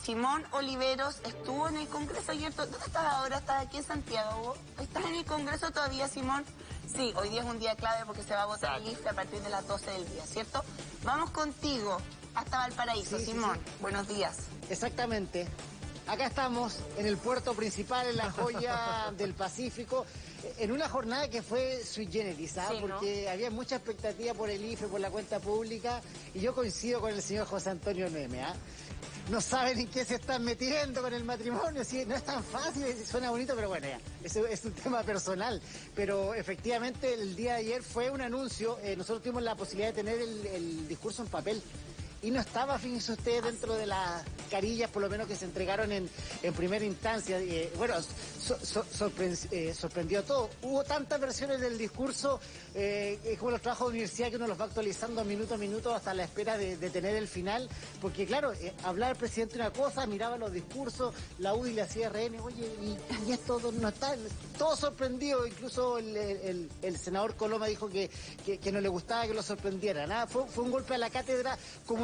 Simón Oliveros estuvo en el Congreso ayer. ¿Dónde estás ahora? ¿Estás aquí en Santiago? ¿Estás en el Congreso todavía, Simón? Sí, hoy día es un día clave porque se va a votar el IFE a partir de las 12 del día, ¿cierto? Vamos contigo hasta Valparaíso, Simón. Sí. Buenos días. Exactamente. Acá estamos en el puerto principal, en la joya del Pacífico, en una jornada que fue sui generis, ¿sabes? Sí, porque ¿no? Había mucha expectativa por el IFE, por la cuenta pública, y yo coincido con el señor José Antonio Neme, ¿ah? No saben en qué se están metiendo con el matrimonio, sí, no es tan fácil, suena bonito, pero bueno, ya, eso es un tema personal. Pero efectivamente el día de ayer fue un anuncio, nosotros tuvimos la posibilidad de tener el discurso en papel. Y no estaba, fíjense ustedes, dentro de las carillas, por lo menos que se entregaron en primera instancia. Sorprendió todo. Hubo tantas versiones del discurso, como los trabajos de universidad, que uno los va actualizando minuto a minuto hasta la espera de tener el final. Porque claro, hablaba el presidente una cosa, miraba los discursos, la UDI le hacía RN, oye, y esto no está, todo sorprendido. Incluso el senador Coloma dijo que no le gustaba que lo sorprendiera. Nada, fue un golpe a la cátedra.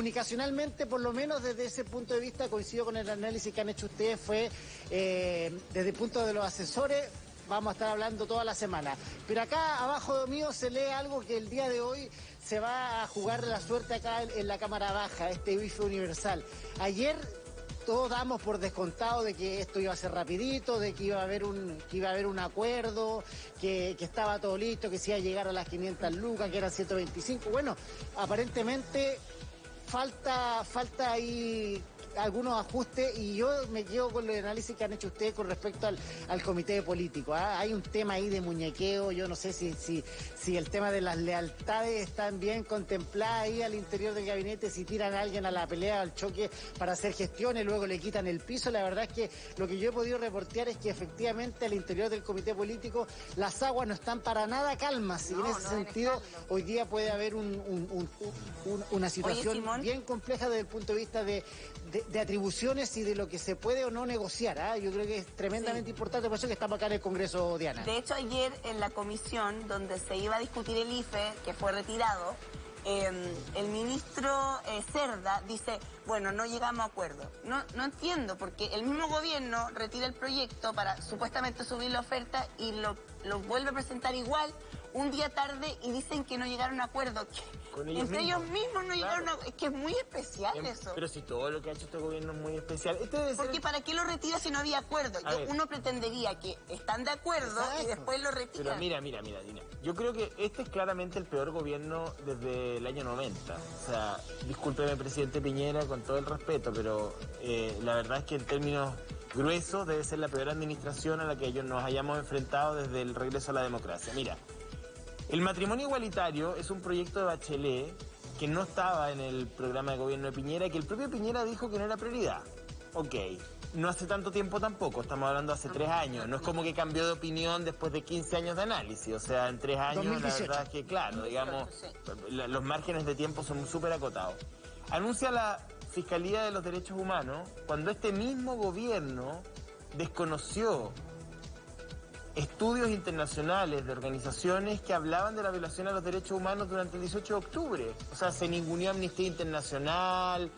Comunicacionalmente, por lo menos desde ese punto de vista, coincido con el análisis que han hecho ustedes, fue desde el punto de los asesores, vamos a estar hablando toda la semana. Pero acá abajo mío se lee algo que el día de hoy se va a jugar la suerte acá en la Cámara Baja, este IFE universal. Ayer todos damos por descontado de que esto iba a ser rapidito, de que iba a haber un acuerdo, que estaba todo listo, que se iba a llegar a las 500 lucas, que eran 125. Bueno, aparentemente falta ahí algunos ajustes, y yo me quedo con el análisis que han hecho ustedes con respecto al comité político. Hay un tema ahí de muñequeo, yo no sé si el tema de las lealtades están bien contempladas ahí al interior del gabinete, si tiran a alguien a la pelea, al choque para hacer gestiones, luego le quitan el piso. La verdad es que lo que yo he podido reportear es que efectivamente al interior del comité político las aguas no están para nada calmas, y en ese sentido hoy día puede haber una situación bien compleja desde el punto de vista de atribuciones y de lo que se puede o no negociar, ¿eh? Yo creo que es tremendamente importante, por eso que estamos acá en el Congreso, Diana. De hecho, ayer en la comisión donde se iba a discutir el IFE, que fue retirado, el ministro Cerda dice, bueno, no llegamos a acuerdo. No entiendo, porque el mismo gobierno retira el proyecto para supuestamente subir la oferta y lo vuelve a presentar igual un día tarde, y dicen que no llegaron a acuerdo. Entre ellos mismos no llegaron a... Es que es muy especial eso. Pero si todo lo que ha hecho este gobierno es muy especial. Porque ¿para qué lo retira si no había acuerdo? Uno pretendería que están de acuerdo y después lo retiran. Pero mira, Dina. Yo creo que este es claramente el peor gobierno desde el año 90. O sea, discúlpeme, presidente Piñera, con todo el respeto, pero la verdad es que en términos gruesos debe ser la peor administración a la que nos hayamos enfrentado desde el regreso a la democracia. Mira, el matrimonio igualitario es un proyecto de Bachelet que no estaba en el programa de gobierno de Piñera, que el propio Piñera dijo que no era prioridad. Ok, no hace tanto tiempo tampoco, estamos hablando hace 3 años. No es como que cambió de opinión después de 15 años de análisis. O sea, en 3 años 2018. La verdad es que, claro, digamos, los márgenes de tiempo son súper acotados. Anuncia la Fiscalía de los Derechos Humanos cuando este mismo gobierno desconoció estudios internacionales de organizaciones que hablaban de la violación a los derechos humanos durante el 18 de octubre. O sea, se ninguneó Amnistía Internacional,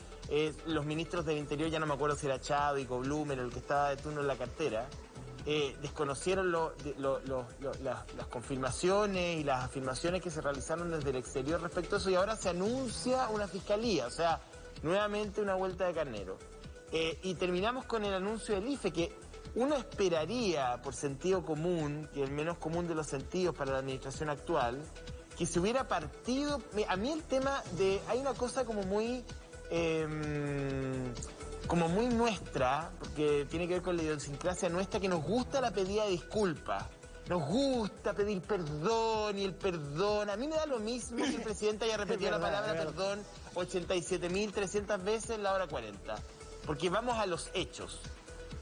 los ministros del Interior, ya no me acuerdo si era Chávez o Blumen, el que estaba de turno en la cartera, desconocieron las confirmaciones y las afirmaciones que se realizaron desde el exterior respecto a eso, y ahora se anuncia una fiscalía, o sea, nuevamente una vuelta de carnero. Y terminamos con el anuncio del IFE, que uno esperaría, por sentido común, que el menos común de los sentidos para la administración actual, que se hubiera partido... A mí el tema de... Hay una cosa como muy nuestra, porque tiene que ver con la idiosincrasia nuestra, que nos gusta la pedida de disculpas. Nos gusta pedir perdón, y el perdón... A mí me da lo mismo que el presidente haya repetido la palabra perdón 87.300 veces en la hora 40. Porque vamos a los hechos.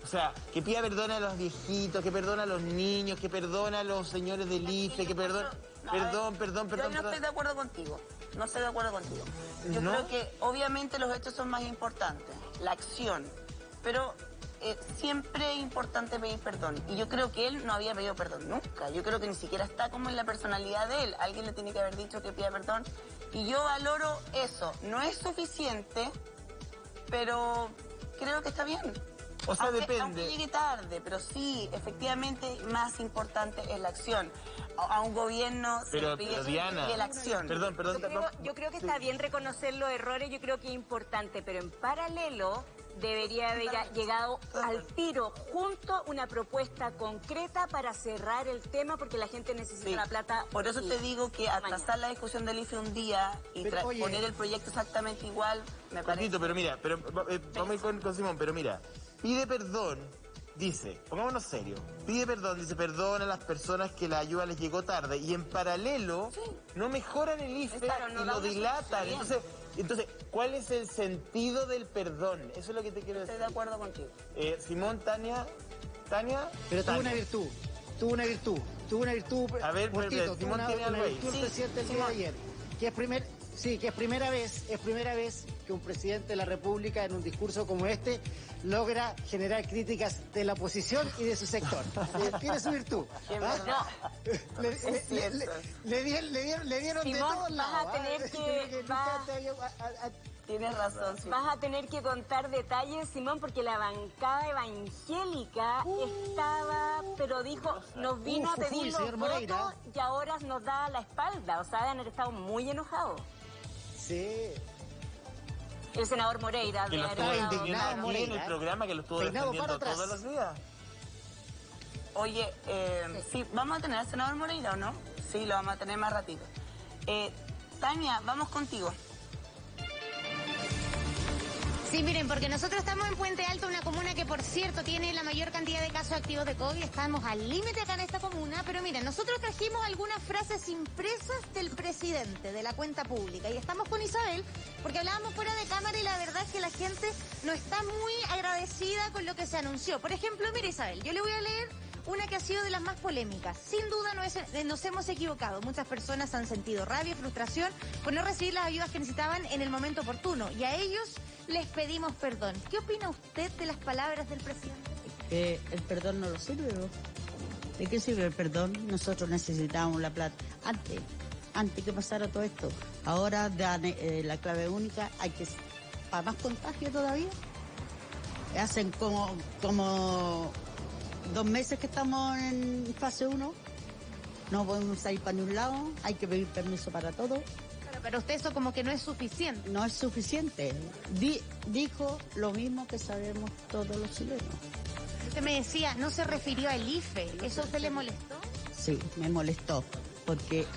O sea, que pida perdón a los viejitos, que perdona a los niños, que perdona a los señores del IFE, que perdona... Perdón. Yo no estoy de acuerdo contigo. No estoy de acuerdo contigo. Yo creo que obviamente los hechos son más importantes, la acción. Pero siempre es importante pedir perdón. Y yo creo que él no había pedido perdón nunca. Yo creo que ni siquiera está como en la personalidad de él. Alguien le tiene que haber dicho que pida perdón. Y yo valoro eso. No es suficiente, pero creo que está bien. O sea, depende. Aunque llegue tarde, pero sí, efectivamente, más importante es la acción. A un gobierno pero se le Diana, pide la acción. Perdón. Yo creo que está bien reconocer los errores, yo creo que es importante, pero en paralelo debería haber llegado al tiro junto una propuesta concreta para cerrar el tema porque la gente necesita Sí. la plata. Por eso te digo que atrasar la discusión del IFE un día y Pero, oye, poner el proyecto exactamente igual, me parece. Cortito, pero mira, vamos a ir con Simón, pero mira, pide perdón, dice, pongámonos serios, pide perdón, dice perdón a las personas que la ayuda les llegó tarde y en paralelo no mejoran el IFE Claro, no y da lo una dilatan. solución. Entonces, ¿cuál es el sentido del perdón? Eso es lo que te quiero Estoy decir. de acuerdo contigo. Simón, Tania. Pero tuvo Tania. una virtud. Tuvo una virtud. A ver, Cortito, tuvo Simón tiene una algo ahí. virtud el Sí, presidente el día Simón. de ayer. Que es primera vez que un presidente de la República en un discurso como este logra generar críticas de la oposición y de su sector. Tiene su virtud. Qué ¿Ah? verdad. Es cierto. Le dieron de Simón, todos vas lados. a tener ¿ah? que- Tienes razón, sí. Vas a tener que contar detalles, Simón, porque la bancada evangélica estaba, pero dijo, nos vino a pedir los señor Moreira. votos y ahora nos da la espalda. O sea, han estado muy enojados. Sí. El senador Moreira. Que lo de estuvo Arevalo. defendiendo aquí en Moreira. el programa, que lo estuvo Peinado para defendiendo atrás. todos los días. Oye, sí, ¿vamos a tener al senador Moreira o no? Sí, lo vamos a tener más ratito. Tania, vamos contigo. Sí, miren, porque nosotros estamos en Puente Alto, una comuna que, por cierto, tiene la mayor cantidad de casos activos de COVID. Estamos al límite acá en esta comuna, pero miren, nosotros trajimos algunas frases impresas del presidente, de la cuenta pública. Y estamos con Isabel, porque hablábamos fuera de cámara y la verdad es que la gente no está muy agradecida con lo que se anunció. Por ejemplo, mire, Isabel, yo le voy a leer una que ha sido de las más polémicas. Sin duda nos hemos equivocado. Muchas personas han sentido rabia, frustración por no recibir las ayudas que necesitaban en el momento oportuno. Y a ellos les pedimos perdón. ¿Qué opina usted de las palabras del presidente? El perdón no lo sirve, ¿no? ¿De qué sirve el perdón? Nosotros necesitábamos la plata antes que pasara todo esto. Ahora dan la clave única, hay que para más contagio todavía. Hacen como 2 meses que estamos en fase 1, no podemos salir para ningún lado, hay que pedir permiso para todo. Pero para usted eso como que no es suficiente. No es suficiente. Dijo lo mismo que sabemos todos los chilenos. Usted me decía, no se refirió al IFE. ¿Eso a usted le molestó? Sí, me molestó, porque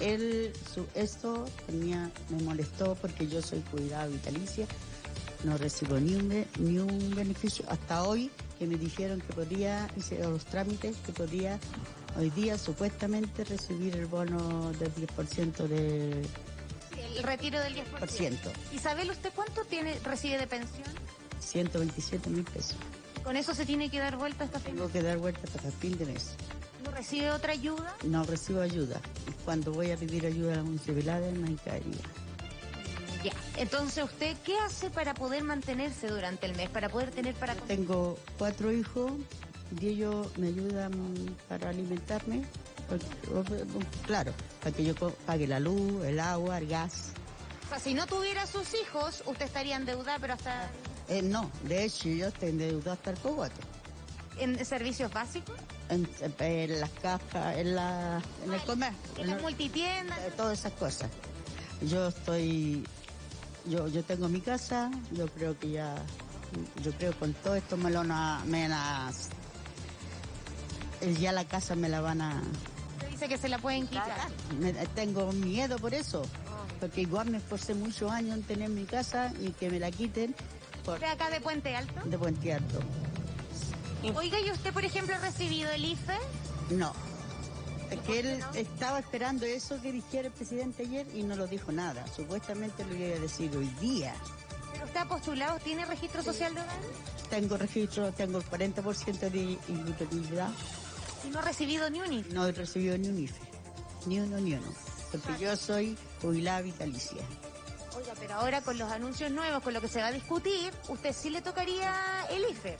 me molestó porque yo soy jubilada vitalicia, no recibo ni un beneficio. Hasta hoy que me dijeron que podía, hice los trámites, que podía hoy día supuestamente recibir el bono del 10% de... El retiro del 10%. Isabel, ¿usted cuánto recibe de pensión? 127.000 pesos. ¿Con eso se tiene que dar vuelta hasta fin? Tengo que dar vuelta hasta fin de mes. ¿No recibe otra ayuda? No recibo ayuda. Y cuando voy a pedir ayuda a la municipalidad me caería. Ya. Entonces, ¿usted qué hace para poder mantenerse durante el mes? Para poder tener para... Tengo 4 hijos y ellos me ayudan para alimentarme. Claro, para que yo pague la luz, el agua, el gas. O sea, si no tuviera sus hijos, usted estaría endeudada, pero hasta... No, de hecho yo estoy endeudado hasta el cogote. ¿En servicios básicos? En las cajas, en el comercio. ¿En las multitiendas? Todas esas cosas. Yo tengo mi casa, yo creo que con todo esto ya la casa me la van a... Usted dice que se la pueden quitar. Tengo miedo por eso, porque igual me esforcé muchos años en tener mi casa y que me la quiten ¿Usted acá de Puente Alto? de Puente Alto. Oiga, ¿y usted, por ejemplo, ha recibido el IFE? No, es que él estaba esperando eso que dijera el presidente ayer y no lo dijo nada. Supuestamente lo iba a decir hoy día. ¿Pero usted ha postulado? ¿Tiene registro social de hogar? Tengo registro, tengo el 40% de imputabilidad. ¿Y no ha recibido ni un IFE? No he recibido ni un IFE, ni uno. Porque yo soy jubilada vitalicia. Oiga, pero ahora con los anuncios nuevos, con lo que se va a discutir, usted sí le tocaría el IFE.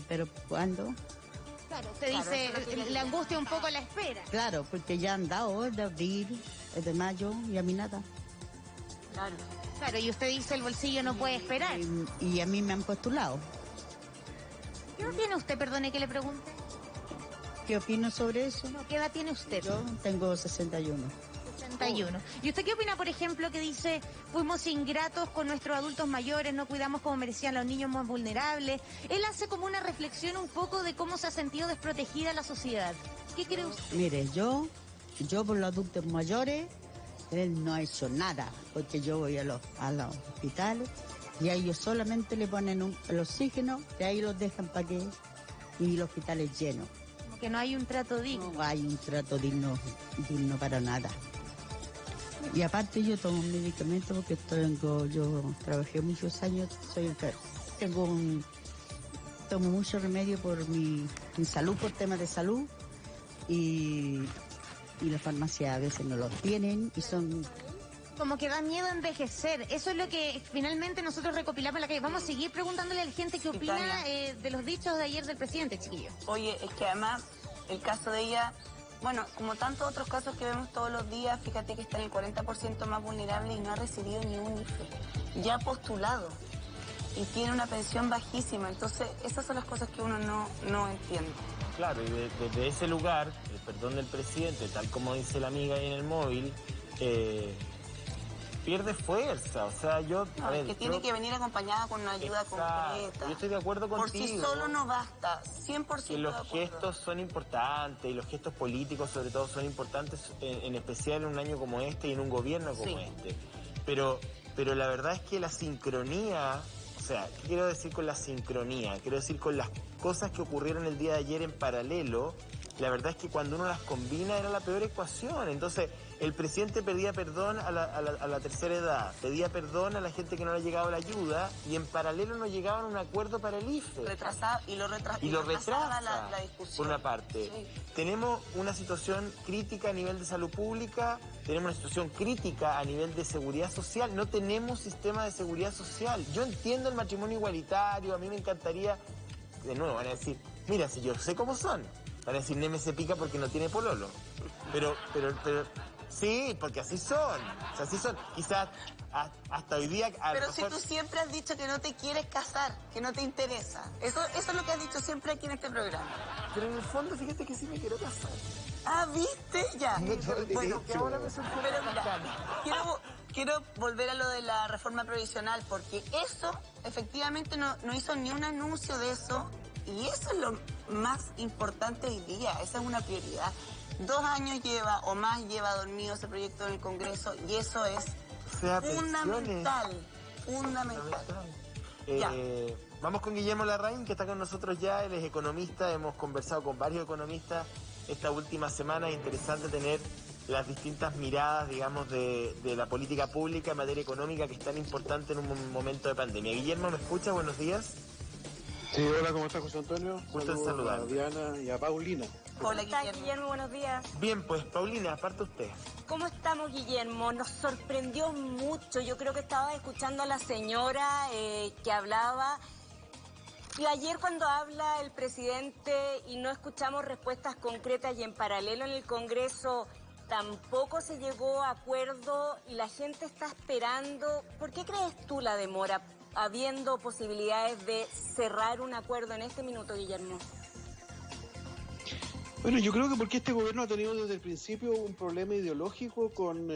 ¿Pero cuándo? Claro, usted dice, le angustia un poco la espera. Claro, porque ya han dado de abril, de mayo y a mí nada. Claro. Claro, y usted dice el bolsillo no puede esperar. Y a mí me han postulado. ¿Qué edad tiene usted, perdone que le pregunte? ¿Qué opino sobre eso? No, ¿qué edad tiene usted? Yo tengo 61. 61. ¿Y usted qué opina, por ejemplo, que dice, fuimos ingratos con nuestros adultos mayores, no cuidamos como merecían los niños más vulnerables? Él hace como una reflexión un poco de cómo se ha sentido desprotegida la sociedad. ¿Qué cree usted? Mire, yo por los adultos mayores, él no ha hecho nada, porque yo voy a los hospitales y a ellos solamente le ponen el oxígeno, de ahí los dejan para que, y los hospitales llenos. Como que no hay un trato digno. No hay un trato digno para nada. Y aparte yo tomo un medicamento porque yo trabajé muchos años, soy enferma. Tomo mucho remedio por mi salud, por temas de salud, y la farmacia a veces no los tienen y son... Como que da miedo envejecer. Eso es lo que finalmente nosotros recopilamos en la calle. Vamos a seguir preguntándole a la gente qué opina de los dichos de ayer del presidente, chiquillos. Oye, es que además el caso de ella, bueno, como tantos otros casos que vemos todos los días, fíjate que está en el 40% más vulnerable y no ha recibido ni un IFE. Ya ha postulado y tiene una pensión bajísima. Entonces, esas son las cosas que uno no entiende. Claro, y desde ese lugar, el perdón del presidente, tal como dice la amiga ahí en el móvil, pierde fuerza. O sea, Es que tiene que venir acompañada con una ayuda concreta. Yo estoy de acuerdo contigo. Por sí solo no basta, 100% que los gestos son importantes, y los gestos políticos sobre todo son importantes, en especial en un año como este y en un gobierno como este. Pero la verdad es que la sincronía, o sea, ¿qué quiero decir con la sincronía? Quiero decir con las cosas que ocurrieron el día de ayer en paralelo. La verdad es que cuando uno las combina era la peor ecuación. Entonces, el presidente pedía perdón a la tercera edad, pedía perdón a la gente que no le llegaba la ayuda, y en paralelo no llegaban a un acuerdo para el IFE. Lo retrasa la discusión. Por una parte. Sí. Tenemos una situación crítica a nivel de salud pública, tenemos una situación crítica a nivel de seguridad social, no tenemos sistema de seguridad social. Yo entiendo el matrimonio igualitario, a mí me encantaría, de nuevo van a decir, mira, si yo sé cómo son, van a decir, Neme se pica porque no tiene pololo. Pero, sí, porque así son. O sea, así son. Quizás hasta hoy día... Pero si tú siempre has dicho que no te quieres casar, que no te interesa. Eso es lo que has dicho siempre aquí en este programa. Pero en el fondo, fíjate que sí me quiero casar. Ah, ¿viste? Ya. Bueno, que ahora me pero mira, quiero volver a lo de la reforma provisional, porque eso, efectivamente, no hizo ni un anuncio de eso. Y eso es lo más importante hoy día, esa es una prioridad. 2 años lleva o más lleva dormido ese proyecto en el Congreso y eso es fundamental. Vamos con Guillermo Larraín, que está con nosotros ya, él es economista, hemos conversado con varios economistas esta última semana. Es interesante tener las distintas miradas, digamos, de la política pública en materia económica, que es tan importante en un momento de pandemia. Guillermo, ¿me escucha? Buenos días. Sí, hola, ¿cómo estás, José Antonio? Gusto en saludar. A Diana y a Paulina. Hola, Guillermo, buenos días. Bien, pues, Paulina, aparte usted. ¿Cómo estamos, Guillermo? Nos sorprendió mucho. Yo creo que estaba escuchando a la señora que hablaba. Y ayer cuando habla el presidente y no escuchamos respuestas concretas y en paralelo en el Congreso tampoco se llegó a acuerdo y la gente está esperando. ¿Por qué crees tú la demora, habiendo posibilidades de cerrar un acuerdo en este minuto, Guillermo? Bueno, yo creo que porque este gobierno ha tenido desde el principio un problema ideológico con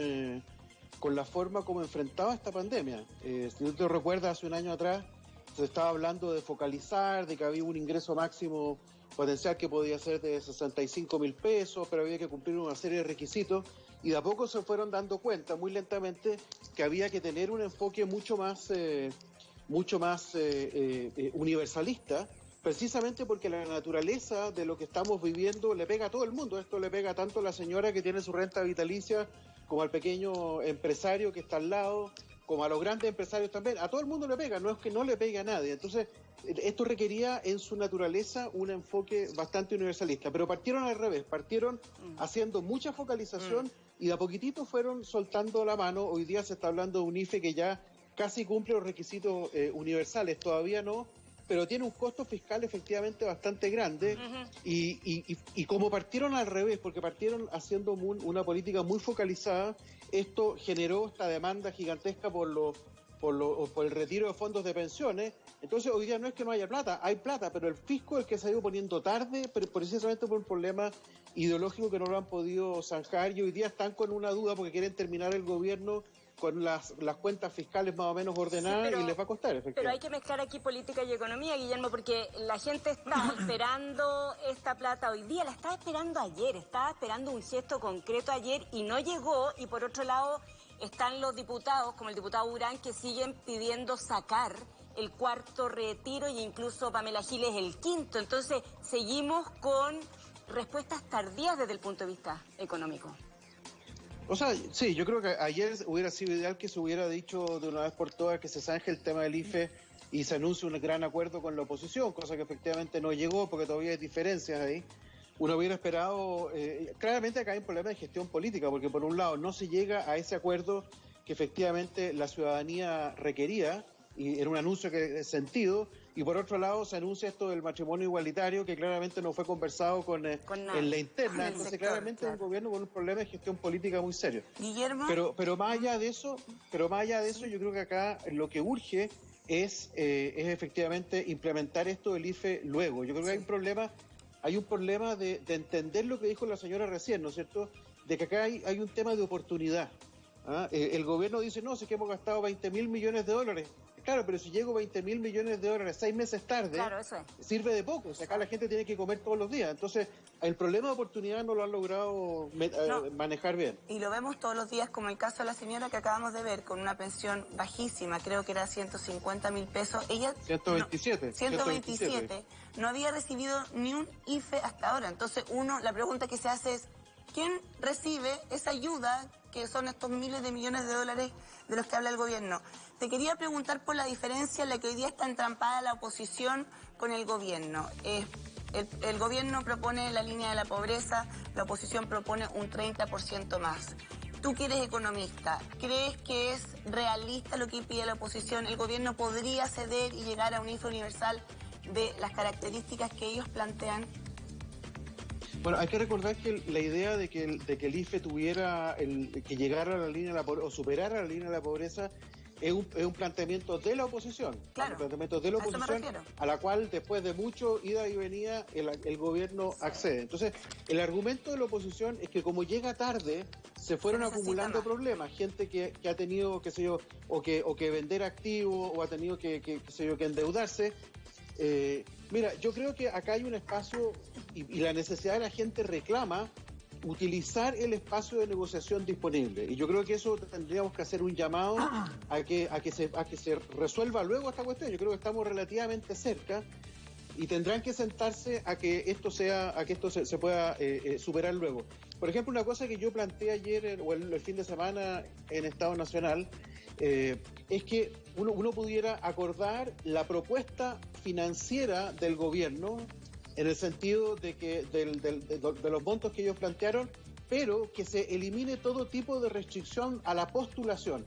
la forma como enfrentaba esta pandemia. Si tú te recuerdas, hace un año atrás se estaba hablando de focalizar, de que había un ingreso máximo potencial que podía ser de 65.000 pesos, pero había que cumplir una serie de requisitos, y de a poco se fueron dando cuenta, muy lentamente, que había que tener un enfoque mucho más universalista, precisamente porque la naturaleza de lo que estamos viviendo le pega a todo el mundo. Esto le pega tanto a la señora que tiene su renta vitalicia, como al pequeño empresario que está al lado, como a los grandes empresarios también. A todo el mundo le pega, no es que no le pegue a nadie. Entonces, esto requería en su naturaleza un enfoque bastante universalista, pero partieron al revés, partieron haciendo mucha focalización y de a poquitito fueron soltando la mano. Hoy día se está hablando de un IFE que ya casi cumple los requisitos universales, todavía no, pero tiene un costo fiscal efectivamente bastante grande. Y como partieron al revés, porque partieron haciendo una política muy focalizada, esto generó esta demanda gigantesca por por el retiro de fondos de pensiones. Entonces hoy día no es que no haya plata, hay plata, pero el fisco es el que se ha ido poniendo tarde, pero precisamente por un problema ideológico que no lo han podido zanjar, y hoy día están con una duda porque quieren terminar el gobierno con las cuentas fiscales más o menos ordenadas, y les va a costar, efectivamente. Pero hay que mezclar aquí política y economía, Guillermo, porque la gente está esperando esta plata hoy día, la estaba esperando ayer, estaba esperando un gesto concreto ayer y no llegó, y por otro lado están los diputados, como el diputado Urán, que siguen pidiendo sacar el cuarto retiro, y incluso Pamela Giles el quinto. Entonces seguimos con respuestas tardías desde el punto de vista económico. O sea, sí, yo creo que ayer hubiera sido ideal que se hubiera dicho de una vez por todas que se zanje el tema del IFE y se anuncie un gran acuerdo con la oposición, cosa que efectivamente no llegó porque todavía hay diferencias ahí. Uno hubiera esperado, claramente acá hay un problema de gestión política, porque por un lado no se llega a ese acuerdo que efectivamente la ciudadanía requería, y era un anuncio que de sentido, y por otro lado se anuncia esto del matrimonio igualitario, que claramente no fue conversado en la interna. Entonces sector, claramente claro, es un gobierno con un problema de gestión política muy serio. Guillermo. Pero más allá de eso, yo creo que acá lo que urge es efectivamente implementar esto del IFE luego. Yo creo que hay un problema de entender lo que dijo la señora recién, ¿no es cierto?, de que acá hay un tema de oportunidad. El gobierno dice, no, sé que hemos gastado 20.000 millones de dólares. Claro, pero si llego 20.000 millones de dólares 6 meses tarde, claro, eso es, sirve de poco. O sea, acá la gente tiene que comer todos los días. Entonces, el problema de oportunidad no lo han logrado manejar bien. Y lo vemos todos los días, como el caso de la señora que acabamos de ver, con una pensión bajísima, creo que era 150.000 pesos. Ella 127. No había recibido ni un IFE hasta ahora. Entonces, la pregunta que se hace es, ¿quién recibe esa ayuda, que son estos miles de millones de dólares de los que habla el gobierno? Te quería preguntar por la diferencia en la que hoy día está entrampada la oposición con el gobierno. El gobierno propone la línea de la pobreza, la oposición propone un 30% más. Tú que eres economista, ¿crees que es realista lo que pide la oposición? ¿El gobierno podría ceder y llegar a un IFE universal de las características que ellos plantean? Bueno, hay que recordar que la idea de que el IFE que llegara a la línea de la pobreza o superara la línea de la pobreza es un planteamiento de la oposición. Claro, un planteamiento de la oposición a la cual después de mucho ida y venida el gobierno accede. Entonces, el argumento de la oposición es que como llega tarde, se fueron acumulando problemas. Gente que ha tenido, qué sé yo, o que vender activos, o ha tenido que endeudarse. Mira, yo creo que acá hay un espacio y la necesidad de la gente reclama utilizar el espacio de negociación disponible, y yo creo que eso tendríamos que hacer un llamado a que se resuelva luego esta cuestión. Yo creo que estamos relativamente cerca y tendrán que sentarse a que esto se pueda superar luego. Por ejemplo, una cosa que yo planteé ayer o el fin de semana en Estado Nacional es que uno pudiera acordar la propuesta financiera del gobierno en el sentido de que de los montos que ellos plantearon, pero que se elimine todo tipo de restricción a la postulación.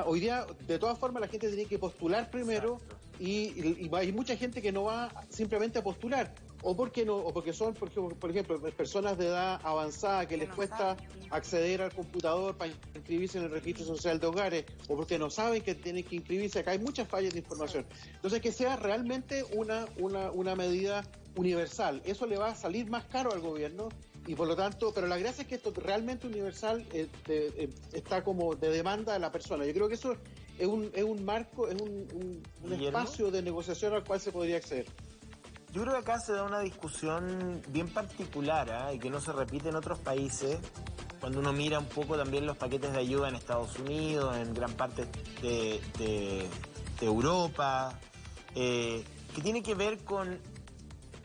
Hoy día, de todas formas, la gente tiene que postular primero. Exacto. Y hay mucha gente que no va simplemente a postular, o porque son, por ejemplo, personas de edad avanzada que les cuesta acceder al computador para inscribirse en el registro social de hogares, o porque no saben que tienen que inscribirse. Acá hay muchas fallas de información. Entonces, que sea realmente una medida universal. Eso le va a salir más caro al gobierno, y por lo tanto, pero la gracia es que esto realmente universal está como de demanda de la persona. Yo creo que eso es un marco, es un espacio de negociación al cual se podría acceder. Yo creo que acá se da una discusión bien particular, y que no se repite en otros países, cuando uno mira un poco también los paquetes de ayuda en Estados Unidos, en gran parte de Europa, que tiene que ver con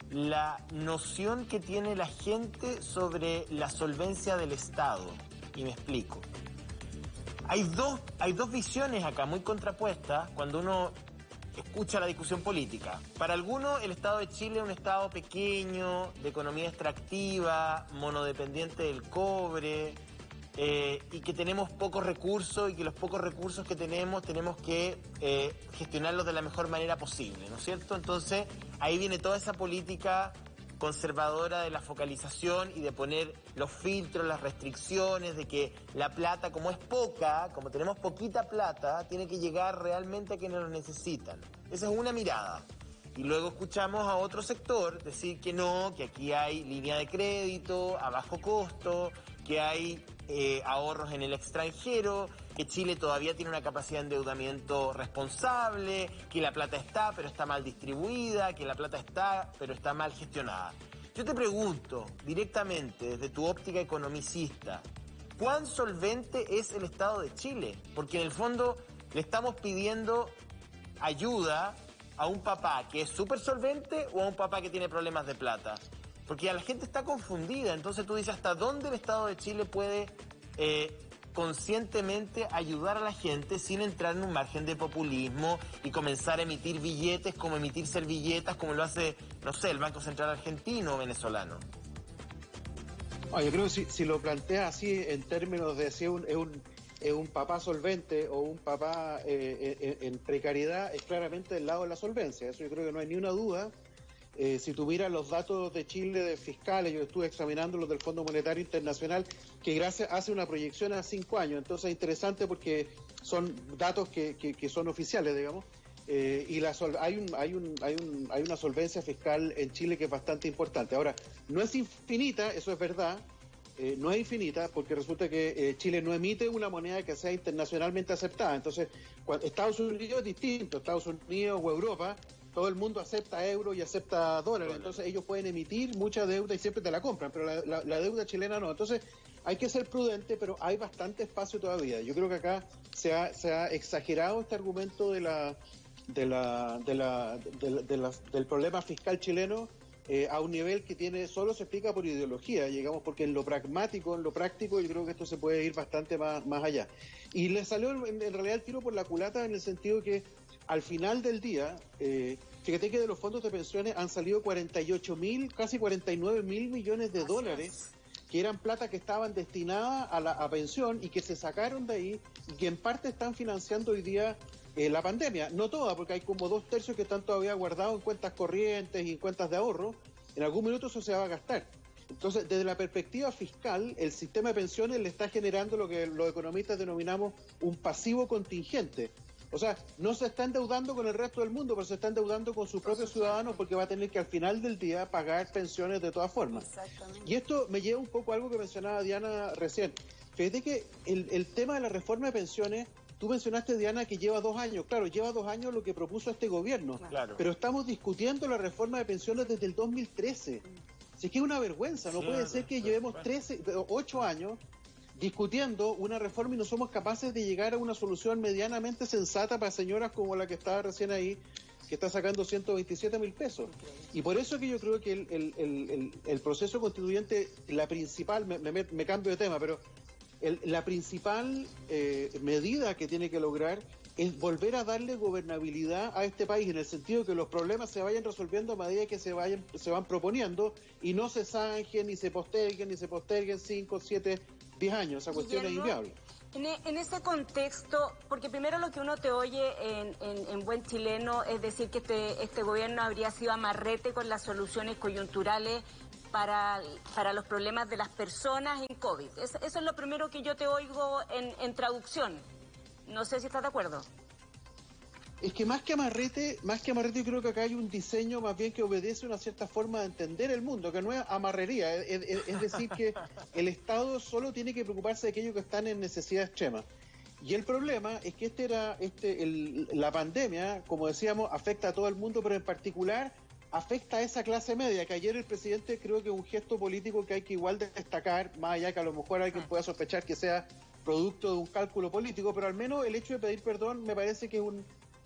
la noción que tiene la gente sobre la solvencia del Estado. Y me explico. Hay dos visiones acá muy contrapuestas cuando uno escucha la discusión política. Para algunos, el Estado de Chile es un Estado pequeño, de economía extractiva, monodependiente del cobre, y que tenemos pocos recursos, y que los pocos recursos que tenemos que gestionarlos de la mejor manera posible, ¿no es cierto? Entonces, ahí viene toda esa política conservadora de la focalización y de poner los filtros, las restricciones, de que la plata, como es poca, como tenemos poquita plata, tiene que llegar realmente a quienes lo necesitan. Esa es una mirada. Y luego escuchamos a otro sector decir que no, que aquí hay línea de crédito a bajo costo, que hay ahorros en el extranjero, que Chile todavía tiene una capacidad de endeudamiento responsable, que la plata está, pero está mal distribuida, que la plata está, pero está mal gestionada. Yo te pregunto directamente, desde tu óptica economicista, ¿cuán solvente es el Estado de Chile? Porque en el fondo le estamos pidiendo ayuda a un papá que es súper solvente o a un papá que tiene problemas de plata. Porque la gente está confundida, entonces tú dices, ¿hasta dónde el Estado de Chile puede conscientemente ayudar a la gente sin entrar en un margen de populismo y comenzar a emitir billetes como emitir servilletas, como lo hace, no sé, el Banco Central argentino o venezolano? Yo creo que si lo planteas así en términos de si es un papá solvente o un papá en precariedad, es claramente del lado de la solvencia. Eso yo creo que no hay ni una duda. Si tú miras los datos de Chile de fiscales, yo estuve examinando los del Fondo Monetario Internacional, que hace una proyección a 5 años, entonces es interesante porque son datos que son oficiales, digamos, y hay una solvencia fiscal en Chile que es bastante importante. Ahora, no es infinita, eso es verdad, no es infinita, porque resulta que Chile no emite una moneda que sea internacionalmente aceptada. Entonces, Estados Unidos es distinto, Estados Unidos o Europa, todo el mundo acepta euros y acepta dólares, entonces ellos pueden emitir mucha deuda y siempre te la compran, pero la deuda chilena no. Entonces hay que ser prudente, pero hay bastante espacio todavía. Yo creo que acá se ha exagerado este argumento del problema fiscal chileno a un nivel que solo se explica por ideología, digamos, porque en lo pragmático, en lo práctico, yo creo que esto se puede ir bastante más allá. Y le salió en realidad el tiro por la culata en el sentido que al final del día, fíjate que de los fondos de pensiones han salido 48.000, casi 49.000 millones de dólares, que eran plata que estaban destinadas a pensión y que se sacaron de ahí y que en parte están financiando hoy día la pandemia. No toda, porque hay como 2/3 que están todavía guardados en cuentas corrientes y en cuentas de ahorro. En algún minuto eso se va a gastar. Entonces, desde la perspectiva fiscal, el sistema de pensiones le está generando lo que los economistas denominamos un pasivo contingente. O sea, no se está endeudando con el resto del mundo, pero se está endeudando con sus propios ciudadanos porque va a tener que al final del día pagar pensiones de todas formas. Y esto me lleva un poco a algo que mencionaba Diana recién. Fíjate que el tema de la reforma de pensiones, tú mencionaste, Diana, que lleva 2 años. Claro, lleva 2 años lo que propuso este gobierno. Claro. Pero estamos discutiendo la reforma de pensiones desde el 2013. Así que es una vergüenza. No puede ser que llevemos 8 años discutiendo una reforma y no somos capaces de llegar a una solución medianamente sensata para señoras como la que estaba recién ahí, que está sacando 127.000 pesos. Y por eso que yo creo que el proceso constituyente, la principal, me cambio de tema, pero la principal medida que tiene que lograr es volver a darle gobernabilidad a este país, en el sentido de que los problemas se vayan resolviendo a medida que se van proponiendo y no se zanjen, ni se posterguen 5, 7, 10 años. Esa cuestión es inviable. En ese contexto, porque primero lo que uno te oye en buen chileno es decir que este gobierno habría sido amarrete con las soluciones coyunturales para los problemas de las personas en COVID. Eso es lo primero que yo te oigo en traducción. No sé si estás de acuerdo. Es que más que amarrete, yo creo que acá hay un diseño más bien que obedece a una cierta forma de entender el mundo, que no es amarrería, es decir, que el Estado solo tiene que preocuparse de aquellos que están en necesidad extrema. Y el problema es que la pandemia, como decíamos, afecta a todo el mundo, pero en particular afecta a esa clase media, que ayer el presidente creo que es un gesto político que hay que igual destacar, más allá que a lo mejor alguien pueda sospechar que sea producto de un cálculo político, pero al menos el hecho de pedir perdón me parece que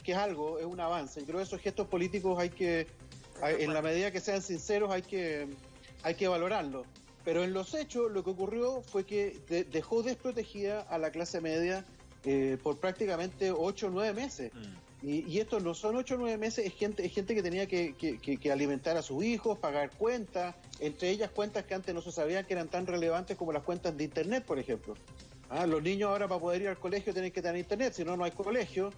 es algo, es un avance. Yo creo que esos gestos políticos en la medida que sean sinceros, hay que valorarlos. Pero en los hechos, lo que ocurrió fue que dejó desprotegida a la clase media por prácticamente 8 o 9 meses. Y esto no son 8 o 9 meses, es gente que tenía que alimentar a sus hijos, pagar cuentas, entre ellas cuentas que antes no se sabían que eran tan relevantes como las cuentas de Internet, por ejemplo. Los niños ahora para poder ir al colegio tienen que tener Internet, si no, no hay colegio.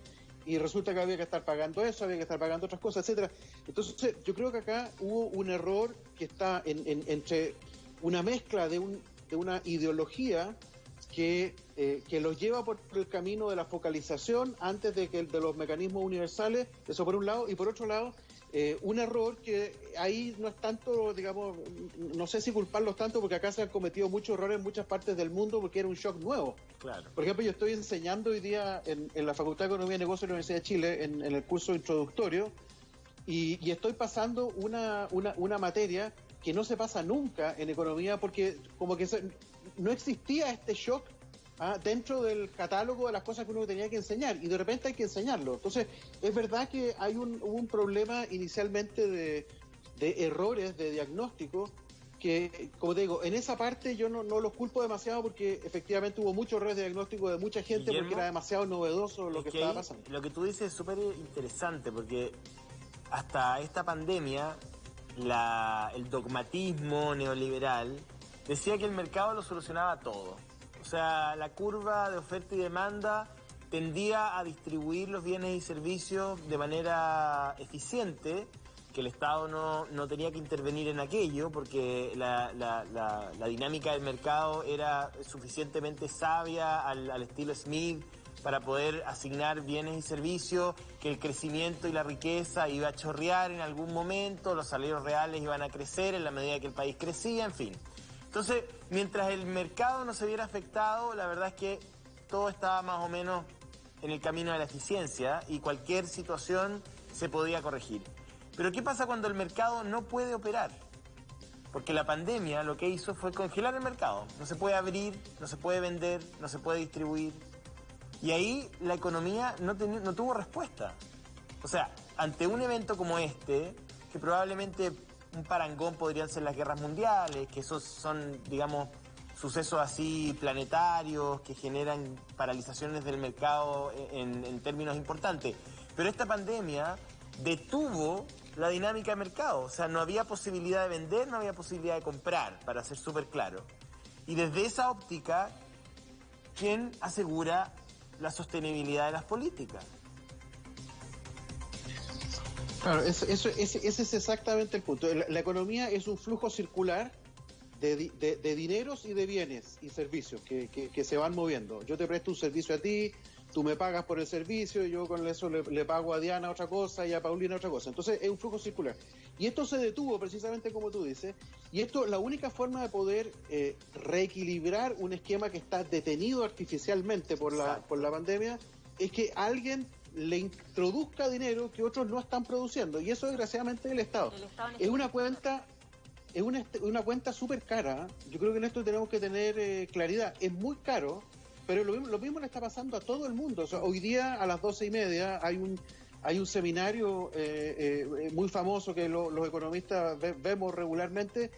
y resulta que había que estar pagando eso, había que estar pagando otras cosas, etcétera. Entonces, yo creo que acá hubo un error que está entre una mezcla de una ideología que los lleva por el camino de la focalización antes de los mecanismos universales, eso por un lado, y por otro lado, un error que ahí no es tanto, digamos, no sé si culparlos tanto, porque acá se han cometido muchos errores en muchas partes del mundo porque era un shock nuevo. Claro. Por ejemplo, yo estoy enseñando hoy día en la Facultad de Economía y Negocios de la Universidad de Chile, en el curso introductorio, y estoy pasando una materia que no se pasa nunca en economía porque como que no existía este shock dentro del catálogo de las cosas que uno tenía que enseñar, y de repente hay que enseñarlo. Entonces, es verdad que hubo un problema inicialmente de errores de diagnóstico que, como te digo, en esa parte yo no los culpo demasiado porque efectivamente hubo muchos errores de diagnóstico de mucha gente, Guillermo, porque era demasiado novedoso lo que estaba pasando. Lo que tú dices es súper interesante porque hasta esta pandemia el dogmatismo neoliberal decía que el mercado lo solucionaba todo. O sea, la curva de oferta y demanda tendía a distribuir los bienes y servicios de manera eficiente, que el Estado no tenía que intervenir en aquello porque la dinámica del mercado era suficientemente sabia al estilo Smith para poder asignar bienes y servicios, que el crecimiento y la riqueza iba a chorrear en algún momento, los salarios reales iban a crecer en la medida que el país crecía, en fin. Entonces, mientras el mercado no se viera afectado, la verdad es que todo estaba más o menos en el camino de la eficiencia y cualquier situación se podía corregir. Pero ¿qué pasa cuando el mercado no puede operar? Porque la pandemia lo que hizo fue congelar el mercado. No se puede abrir, no se puede vender, no se puede distribuir. Y ahí la economía no tuvo respuesta. O sea, ante un evento como este, que probablemente un parangón podrían ser las guerras mundiales, que esos son, digamos, sucesos así planetarios que generan paralizaciones del mercado en términos importantes. Pero esta pandemia detuvo la dinámica de mercado. O sea, no había posibilidad de vender, no había posibilidad de comprar, para ser súper claro. Y desde esa óptica, ¿quién asegura la sostenibilidad de las políticas? Claro, ese es exactamente el punto. La economía es un flujo circular de dineros y de bienes y servicios que se van moviendo. Yo te presto un servicio a ti, tú me pagas por el servicio, y yo con eso le pago a Diana otra cosa y a Paulina otra cosa. Entonces es un flujo circular. Y esto se detuvo precisamente como tú dices, y esto, la única forma de poder reequilibrar un esquema que está detenido artificialmente por la pandemia es que alguien le introduzca dinero que otros no están produciendo, y eso desgraciadamente es el Estado. Es una cuenta súper cara. Yo creo que en esto tenemos que tener claridad. Es muy caro, pero lo mismo le está pasando a todo el mundo. O sea, hoy día a las 12:30 hay un seminario muy famoso que los economistas vemos regularmente,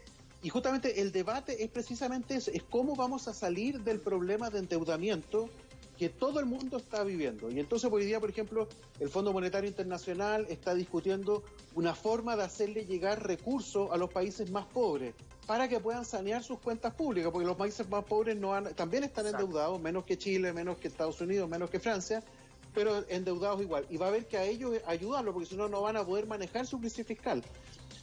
y justamente el debate es precisamente eso, es cómo vamos a salir del problema de endeudamiento que todo el mundo está viviendo. Y entonces hoy día, por ejemplo, el Fondo Monetario Internacional está discutiendo una forma de hacerle llegar recursos a los países más pobres para que puedan sanear sus cuentas públicas, porque los países más pobres también están endeudados, menos que Chile, menos que Estados Unidos, menos que Francia, pero endeudados igual. Y va a haber que a ellos ayudarlo, porque si no, no van a poder manejar su crisis fiscal.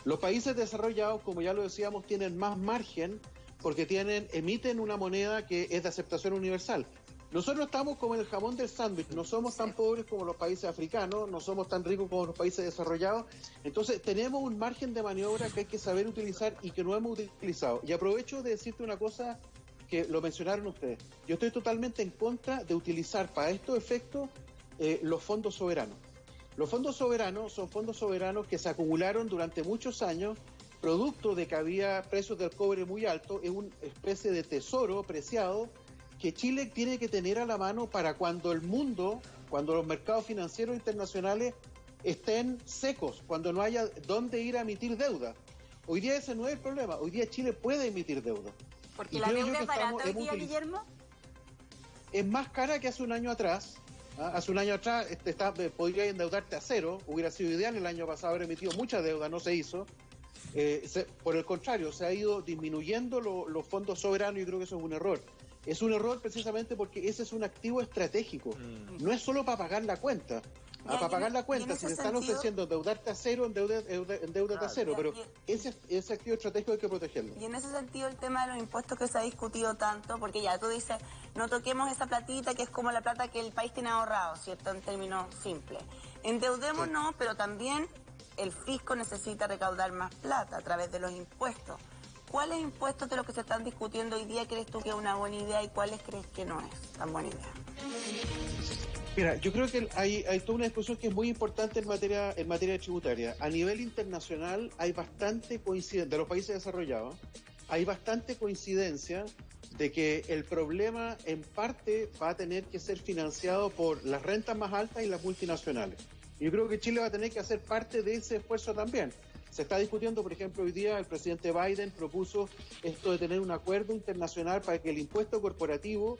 Los países desarrollados, como ya lo decíamos, tienen más margen porque emiten una moneda que es de aceptación universal. Nosotros estamos como el jamón del sándwich, no somos tan pobres como los países africanos, no somos tan ricos como los países desarrollados, entonces tenemos un margen de maniobra que hay que saber utilizar y que no hemos utilizado. Y aprovecho de decirte una cosa que lo mencionaron ustedes. Yo estoy totalmente en contra de utilizar para estos efectos los fondos soberanos. Los fondos soberanos son fondos soberanos que se acumularon durante muchos años, producto de que había precios del cobre muy altos, es una especie de tesoro preciado que Chile tiene que tener a la mano para cuando el mundo, cuando los mercados financieros internacionales estén secos, cuando no haya dónde ir a emitir deuda. Hoy día ese no es el problema, hoy día Chile puede emitir deuda. Porque la deuda es barata hoy día, Guillermo. Es más cara que hace un año atrás. Hace un año atrás podría endeudarte a cero, hubiera sido ideal el año pasado haber emitido mucha deuda, no se hizo. Por el contrario, se ha ido disminuyendo los fondos soberanos, y creo que eso es un error. Es un error precisamente porque ese es un activo estratégico. No es solo para pagar la cuenta. para pagar la cuenta. Si te están ofreciendo endeudarte a cero, endeudate a cero, pero ese activo estratégico hay que protegerlo. Y en ese sentido el tema de los impuestos que se ha discutido tanto, porque ya tú dices, no toquemos esa platita que es como la plata que el país tiene ahorrado, ¿cierto? En términos simples. Endeudémonos, pero también el fisco necesita recaudar más plata a través de los impuestos. ¿Cuáles impuestos de los que se están discutiendo hoy día crees tú que es una buena idea y cuáles crees que no es tan buena idea? Mira, yo creo que hay toda una discusión que es muy importante en materia tributaria. A nivel internacional hay bastante coincidencia, de los países desarrollados, hay bastante coincidencia de que el problema en parte va a tener que ser financiado por las rentas más altas y las multinacionales. Yo creo que Chile va a tener que hacer parte de ese esfuerzo también. Se está discutiendo, por ejemplo, hoy día el presidente Biden propuso esto de tener un acuerdo internacional para que el impuesto corporativo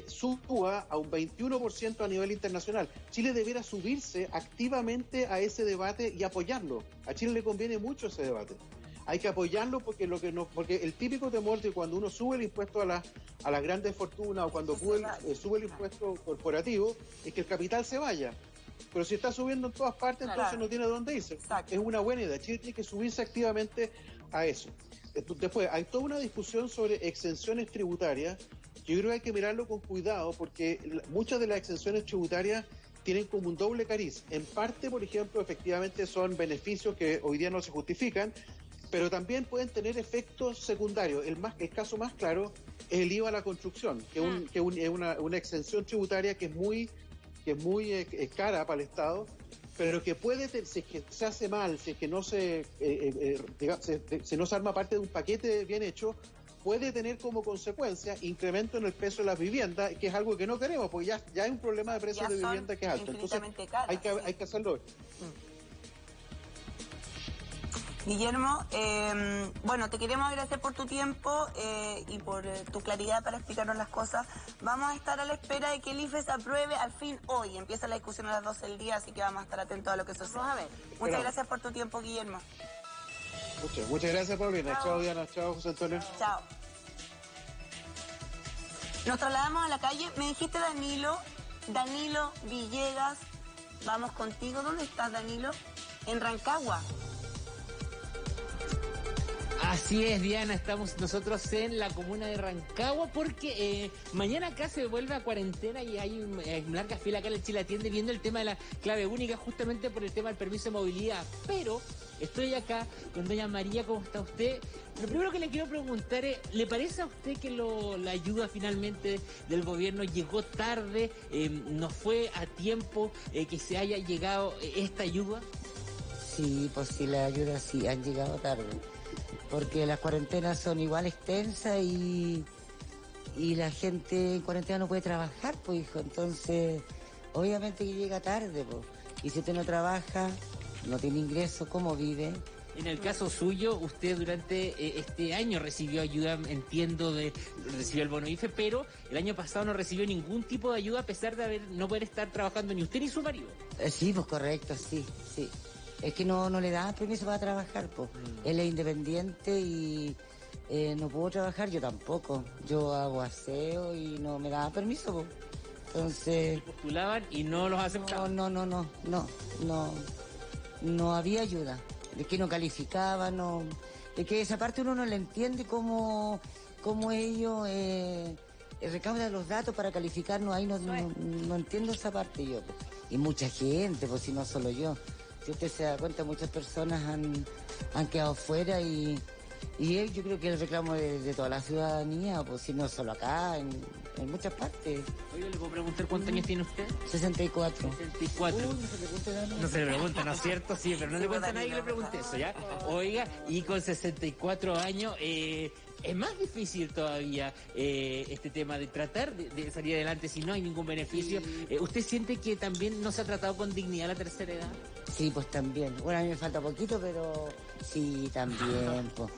suba a un 21% a nivel internacional. Chile debiera subirse activamente a ese debate y apoyarlo. A Chile le conviene mucho ese debate. Hay que apoyarlo porque porque el típico temor de cuando uno sube el impuesto a las grandes fortunas o cuando sube el impuesto corporativo es que el capital se vaya. Pero si está subiendo en todas partes, entonces no tiene dónde irse. Exacto. Es una buena idea. Chile tiene que subirse activamente a eso. Después, hay toda una discusión sobre exenciones tributarias. Yo creo que hay que mirarlo con cuidado porque muchas de las exenciones tributarias tienen como un doble cariz. En parte, por ejemplo, efectivamente son beneficios que hoy día no se justifican, pero también pueden tener efectos secundarios. El caso más claro es el IVA a la construcción, que es una exención tributaria que es muy cara para el Estado, pero que puede, si es que se hace mal, si es que no si no se arma parte de un paquete bien hecho, puede tener como consecuencia incremento en el precio de las viviendas, que es algo que no queremos, porque ya hay un problema de precios de vivienda que es alto. Entonces caras, hay que hacerlo. Guillermo, bueno, te queremos agradecer por tu tiempo y por tu claridad para explicarnos las cosas. Vamos a estar a la espera de que el IFE se apruebe al fin hoy. Empieza la discusión a las 12 del día, así que vamos a estar atentos a lo que sucede. Vamos a ver. Muchas gracias por tu tiempo, Guillermo. Muchas gracias, Paulina. Chao, Diana. Chao, José Antonio. Chao. Nos trasladamos a la calle. Me dijiste Danilo Villegas. Vamos contigo. ¿Dónde estás, Danilo? En Rancagua. Así es, Diana, estamos nosotros en la comuna de Rancagua porque mañana acá se vuelve a cuarentena y hay una larga fila acá en el Chile Atiende viendo el tema de la clave única justamente por el tema del permiso de movilidad. Pero estoy acá con doña María, ¿cómo está usted? Lo primero que le quiero preguntar es, ¿le parece a usted que la ayuda finalmente del gobierno llegó tarde, no fue a tiempo que se haya llegado esta ayuda? Sí, pues sí, las ayudas sí han llegado tarde. Porque las cuarentenas son igual extensas y la gente en cuarentena no puede trabajar, pues, hijo. Entonces, obviamente que llega tarde, pues. Y si usted no trabaja, no tiene ingresos, ¿cómo vive? En el caso suyo, usted durante este año recibió ayuda, entiendo, recibió el bono IFE, pero el año pasado no recibió ningún tipo de ayuda a pesar de no poder estar trabajando ni usted ni su marido. Sí, pues correcto, sí. Es que no le da permiso para trabajar, pues. Él es independiente y no puedo trabajar, yo tampoco. Yo hago aseo y no me da permiso, pues. Entonces... postulaban y no los aceptaban. No había ayuda. De que no calificaba, no... De que esa parte uno no le entiende cómo ellos recaudan los datos para calificarnos. Ahí no entiendo esa parte yo, pues. Y mucha gente, pues si no solo yo. Si usted se da cuenta, muchas personas han quedado fuera y yo creo que el reclamo de toda la ciudadanía, pues si no solo acá, en muchas partes. Oiga, ¿le puedo preguntar cuántos años tiene usted? 64. 64. No se le pregunta nada. No se le pregunta, ¿no es cierto? Sí, pero no le cuenta a nadie que le pregunte eso, ¿ya? Oiga, y con 64 años... es más difícil todavía este tema de tratar de salir adelante si no hay ningún beneficio. ¿Usted siente que también no se ha tratado con dignidad la tercera edad? Sí, pues también. Bueno, a mí me falta poquito, pero sí, también, pues.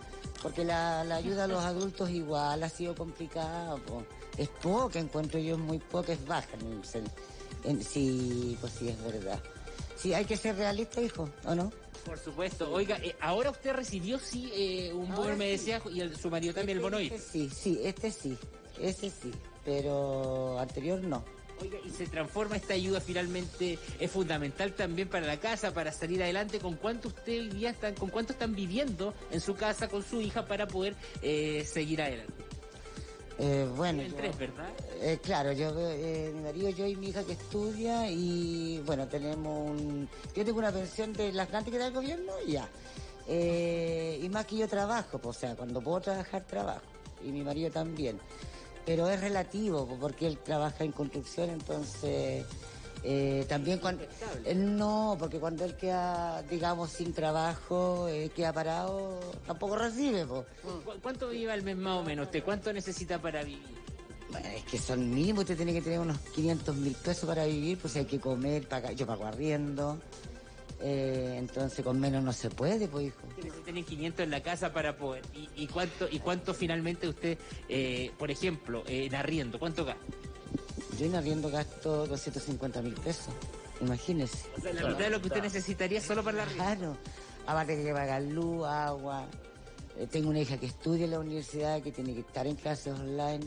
Porque la ayuda a los adultos igual ha sido complicada, pues. Es poca, encuentro yo, es muy poca, es baja. Sí, pues sí, es verdad. Sí, hay que ser realista, hijo, ¿o no? Por supuesto. Oiga, ahora usted recibió, un bono, me decía, y su marido también, el bono IFE. Sí, ese sí, pero anterior no. Oiga, y se transforma esta ayuda finalmente, es fundamental también para la casa, para salir adelante. ¿Con cuánto usted hoy día con cuánto están viviendo en su casa con su hija para poder seguir adelante? Bueno, En tres, ¿verdad? Claro, mi marido, yo y mi hija que estudia y bueno, yo tengo una pensión de las grandes que da el gobierno y ya. Y más que yo trabajo, pues, o sea, cuando puedo trabajar, trabajo. Y mi marido también. Pero es relativo, porque él trabaja en construcción, entonces también cuando... no, porque cuando él queda, digamos, sin trabajo, queda parado, tampoco recibe, pues. ¿Cuánto vive al mes más o menos usted? ¿Cuánto necesita para vivir? Bueno, es que son mínimos, usted tiene que tener unos 500.000 pesos para vivir, pues hay que comer, yo pago arriendo. Entonces con menos no se puede, pues, hijo. Tiene que tener 500 en la casa para poder. ¿Y cuánto finalmente usted, por ejemplo, en arriendo, cuánto gasta? Yo en arriendo gasto 250.000 pesos, imagínese. O sea, la mitad de lo que usted necesitaría solo para la arriendo. Claro, aparte que pagar luz, agua. Tengo una hija que estudia en la universidad, que tiene que estar en clases online.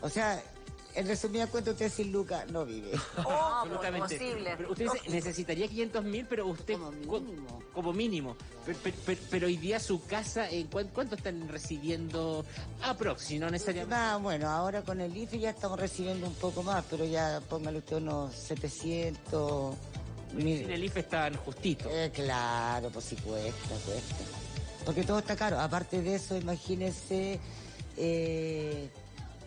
O sea, en resumida cuenta, usted sin lucas no vive. Absolutamente. Imposible. Pero usted necesitaría 500.000, pero usted... Como mínimo. Pero hoy día su casa, ¿cuánto están recibiendo si no necesariamente? Bueno, ahora con el IFE ya estamos recibiendo un poco más, pero ya póngale usted unos 700... Sin el IFE estaban justitos. Claro, pues sí cuesta. Porque todo está caro. Aparte de eso, imagínese...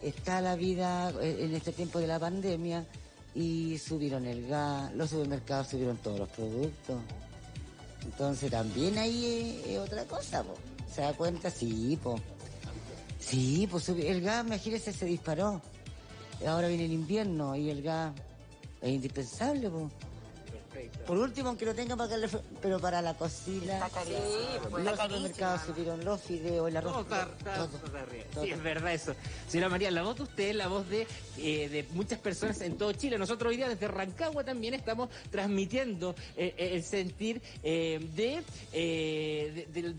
está la vida en este tiempo de la pandemia y subieron el gas, los supermercados subieron todos los productos. Entonces también ahí es otra cosa, po. ¿Se da cuenta? Sí, pues el gas, imagínese, se disparó. Ahora viene el invierno y el gas es indispensable, po. Por último, aunque lo tenga para pero para la cocina, los supermercados subieron los fideos, el arroz. Todo. Sí, es verdad eso. Señora María, la voz de usted es la voz de muchas personas en todo Chile. Nosotros hoy día desde Rancagua también estamos transmitiendo el sentir de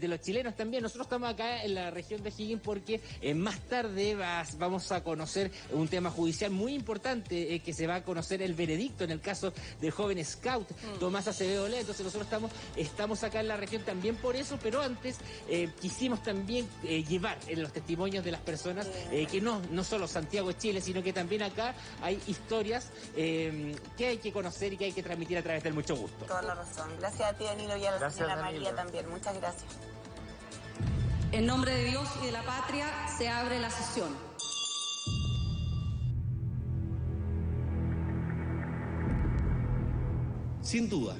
los chilenos también. Nosotros estamos acá en la región de Higgins porque más tarde vamos a conocer un tema judicial muy importante, que se va a conocer el veredicto en el caso del joven scout Tomás Acevedo Olea. Entonces nosotros estamos acá en la región también por eso, pero antes quisimos también llevar los testimonios de las personas que no solo Santiago es Chile, sino que también acá hay historias que hay que conocer y que hay que transmitir a través del Mucho Gusto. Toda la razón. Gracias a ti, Danilo, y a la señora María también. Muchas gracias. En nombre de Dios y de la patria se abre la sesión. Sin duda,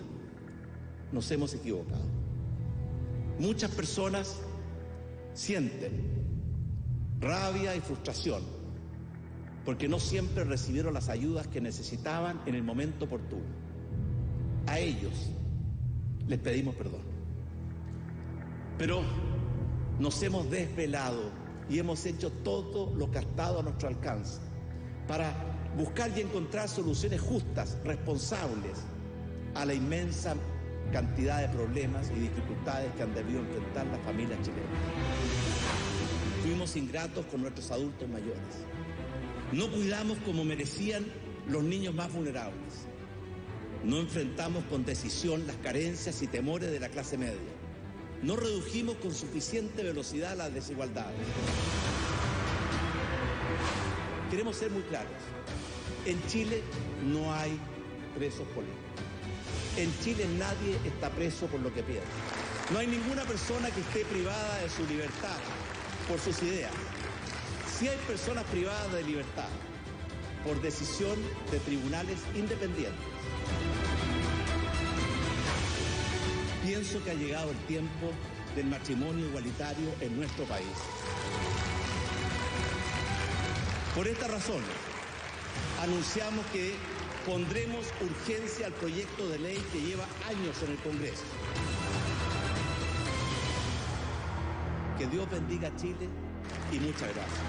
nos hemos equivocado. Muchas personas sienten rabia y frustración porque no siempre recibieron las ayudas que necesitaban en el momento oportuno. A ellos les pedimos perdón. Pero nos hemos desvelado y hemos hecho todo lo que ha estado a nuestro alcance para buscar y encontrar soluciones justas, responsables a la inmensa cantidad de problemas y dificultades que han debido enfrentar las familias chilenas. Fuimos ingratos con nuestros adultos mayores. No cuidamos como merecían los niños más vulnerables. No enfrentamos con decisión las carencias y temores de la clase media. No redujimos con suficiente velocidad las desigualdades. Queremos ser muy claros. En Chile no hay presos políticos. En Chile nadie está preso por lo que piensa. No hay ninguna persona que esté privada de su libertad por sus ideas. Sí hay personas privadas de libertad por decisión de tribunales independientes. Pienso que ha llegado el tiempo del matrimonio igualitario en nuestro país. Por esta razón, anunciamos que pondremos urgencia al proyecto de ley que lleva años en el Congreso. Que Dios bendiga a Chile y muchas gracias.